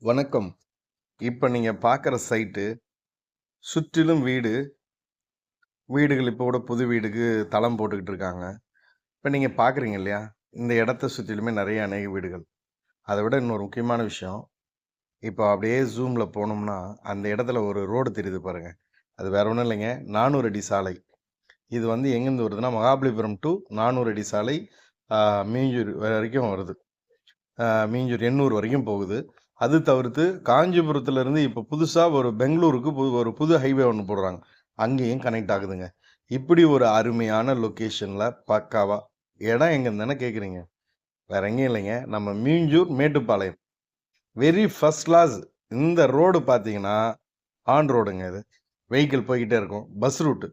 வணக்கம். இப்ப நீங்க பார்க்குற சைட்டு, சுற்றிலும் வீடு. வீடுகள் இப்போ கூட புது வீடுக்கு தளம் போட்டுக்கிட்டு இருக்காங்க. இப்ப நீங்க பார்க்குறீங்க இல்லையா? இந்த இடத்த சுற்றிலுமே நெறைய அநேக வீடுகள். அத விட இன்னொரு முக்கியமான விஷயம், இப்போ அப்படியே ஜூம்ல போனோம்னா, அந்த இடத்துல ஒரு ரோடு தெரியுது பாருங்க. அது வேற ஒண்ணும் இல்லைங்க. 400 அடி சாலை. இது வந்து எங்கேருந்து வருதுன்னா, மகாபலிபுரம் டூ 400 அடி சாலை, ஆ மீஞ்சூர் வரைக்கும் வருது. மீஞ்சூர் எண்ணூர் வரைக்கும் போகுது. அது தவிர்த்து காஞ்சிபுரத்துலேருந்து இப்போ புதுசா ஒரு பெங்களூருக்கு ஒரு புது ஹைவே ஒண்ணு போடுறாங்க. அங்கேயும் கனெக்ட் ஆகுதுங்க. இப்படி ஒரு அருமையான லொக்கேஷன்ல பக்காவா இடம் எங்கன்னு தானே கேட்குறீங்க. வேற எங்கேயும் இல்லைங்க. நம்ம Minjur Mettupalayam. Very first class. இந்த ரோடு பார்த்தீங்கன்னா, ஆன் ரோடுங்க இது. வெஹிக்கிள் போய்க்கிட்டே இருக்கும். Bus route.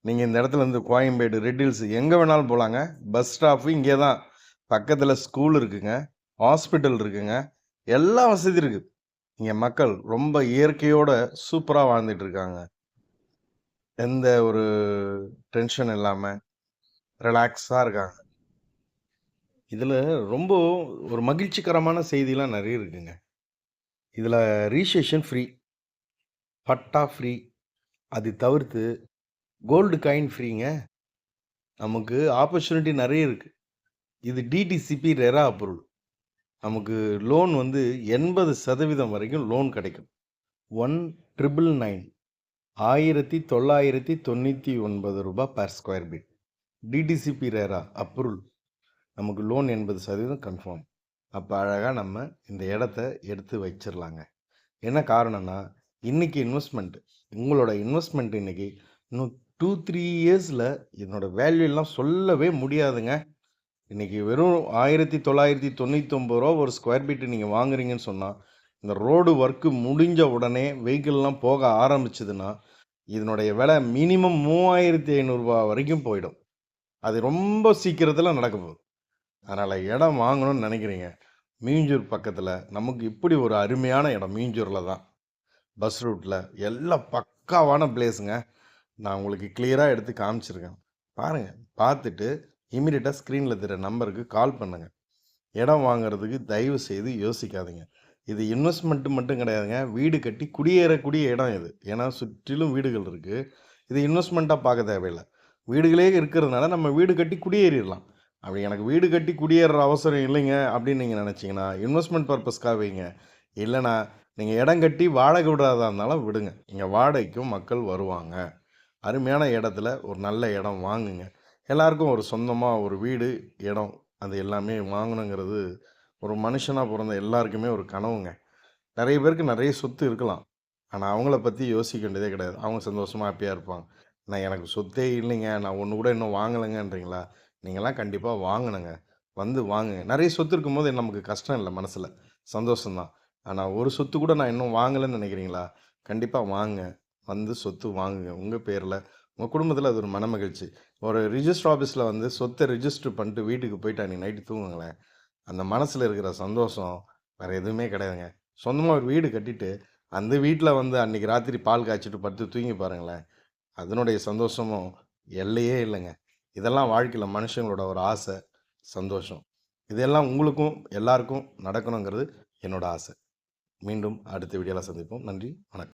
நீங்க இந்த இடத்துல இருந்து கோயம்பேடு, ரெட் ஹில்ஸ் எங்க வேணாலும் போலாங்க. பஸ் ஸ்டாப் இங்கே தான். பக்கத்துல ஸ்கூல் இருக்குங்க. ஹாஸ்பிட்டல் இருக்குங்க. எல்லா வசதி இருக்கு. இங்க மக்கள் ரொம்ப இயற்கையோட சூப்பரா வாழ்ந்துட்டு இருக்காங்க. எந்த ஒரு டென்ஷன் இல்லாம ரிலாக்ஸா இருக்காங்க. இதுல ரொம்ப ஒரு மகிழ்ச்சிகரமான செய்திலாம் நெறைய இருக்குங்க. இதுல ரிஜிஸ்ட்ரேஷன் ஃப்ரீ, பட்டா ஃப்ரீ. அது தவிர்த்து கோல்டு காயின் ஃப்ரீங்க. நமக்கு ஆப்பர்ச்சுனிட்டி நெறைய இருக்கு. இது டிடிசிபி ரெரா அப்ரூவல். நமக்கு லோன் வந்து 80% வரைக்கும் லோன் கிடைக்கும். 1999 ரூ. 1999 per square feet. DTCP RERA approval. நமக்கு லோன் 80% கன்ஃபார்ம். அப்போ அழகாக நம்ம இந்த இடத்த எடுத்து வச்சிடலாங்க. என்ன காரணம்னா, இன்னைக்கு இன்வெஸ்ட்மெண்ட், உங்களோட இன்வெஸ்ட்மெண்ட் இன்னைக்கு இன்னும் 2-3 இயர்ஸில் இதனோட வேல்யூ எல்லாம் சொல்லவே முடியாதுங்க. இன்னைக்கு வெறும் ரூ. 1999 ஒரு ஸ்கொயர் ஃபீட் நீங்கள் வாங்குறீங்கன்னு சொன்னால், இந்த ரோடு ஒர்க்கு முடிஞ்ச உடனே வெஹிக்கிள்லாம் போக ஆரம்பிச்சதுன்னா, இதனுடைய விலை மினிமம் ரூ. 3500 வரைக்கும் போயிடும். அது ரொம்ப சீக்கிரத்தில் நடக்க போகுது. அதனால் இடம் வாங்கணும்னு நினைக்கிறீங்க, மீஞ்சூர் பக்கத்தில் நமக்கு இப்படி ஒரு அருமையான இடம் மீஞ்சூரில் தான். பஸ் ரூட்டில் எல்லாம் பக்காவான பிளேஸுங்க. நான் உங்களுக்கு கிளியராக எடுத்து காமிச்சிருக்கேன். பாருங்கள், பார்த்துட்டு இமீடியட்டாக ஸ்க்ரீனில் தெரிகிற நம்பருக்கு கால் பண்ணுங்கள். இடம் வாங்குறதுக்கு தயவு செய்து யோசிக்காதீங்க. இது இன்வெஸ்ட்மெண்ட்டு மட்டும் கிடையாதுங்க. வீடு கட்டி குடியேறக்கூடிய இடம் இது. ஏன்னா சுற்றிலும் வீடுகள் இருக்குது. இது இன்வெஸ்ட்மெண்ட்டாக பார்க்க தேவையில்லை. வீடுகளே இருக்கிறதுனால நம்ம வீடு கட்டி குடியேறிடலாம். அப்படி எனக்கு வீடு கட்டி குடியேறுற அவசரம் இல்லைங்க அப்படின்னு நீங்கள் நினச்சிங்கன்னா, இன்வெஸ்ட்மெண்ட் பர்பஸ்க்காக வைங்க. இல்லைனா நீங்கள் இடம் கட்டி வாடகை விடாதா இருந்தாலும் விடுங்க. இங்கே வாடகைக்கும் மக்கள் வருவாங்க. அருமையான இடத்துல ஒரு நல்ல இடம் வாங்குங்க. எல்லாருக்கும் ஒரு சொந்தமாக ஒரு வீடு, இடம் அது எல்லாமே வாங்கணுங்கிறது ஒரு மனுஷனாக பிறந்த எல்லாருக்குமே ஒரு கனவுங்க. நிறைய பேருக்கு நிறைய சொத்து இருக்கலாம். ஆனால் அவங்கள பற்றி யோசிக்க வேண்டியதே கிடையாது. அவங்க சந்தோஷமாக ஹாப்பியாக இருப்பாங்க. நான் எனக்கு சொத்தே இல்லைங்க, நான் ஒன்று கூட இன்னும் வாங்கலைங்கன்றீங்களா? நீங்கள்லாம் கண்டிப்பாக வாங்கணுங்க. வந்து வாங்குங்க. நிறைய சொத்து இருக்கும்போது நமக்கு கஷ்டம் இல்லை மனசில், சந்தோஷம்தான். ஆனால் ஒரு சொத்து கூட நான் இன்னும் வாங்கலைன்னு நினைக்கிறீங்களா? கண்டிப்பாக வாங்க. வந்து சொத்து வாங்குங்க. உங்கள் பேரில், உங்கள் குடும்பத்தில் அது ஒரு மனமகிழ்ச்சி. ஒரு ரிஜிஸ்டர் ஆஃபீஸில் வந்து சொத்தை ரிஜிஸ்டர் பண்ணிட்டு வீட்டுக்கு போயிட்டு அன்றைக்கி நைட்டு தூங்குங்களேன். அந்த மனசில் இருக்கிற சந்தோஷம் வேறு எதுவுமே கிடையாதுங்க. சொந்தமாக ஒரு வீடு கட்டிட்டு, அந்த வீட்டில் வந்து அன்றைக்கி ராத்திரி பால் காய்ச்சிட்டு படுத்து தூங்கி பாருங்களேன். அதனுடைய சந்தோஷமும் எல்லையே இல்லைங்க. இதெல்லாம் வாழ்க்கையில் மனுஷங்களோட ஒரு ஆசை, சந்தோஷம். இதெல்லாம் உங்களுக்கும் எல்லாருக்கும் நடக்கணுங்கிறது என்னோட ஆசை. மீண்டும் அடுத்த வீடியோவில் சந்திப்போம். நன்றி, வணக்கம்.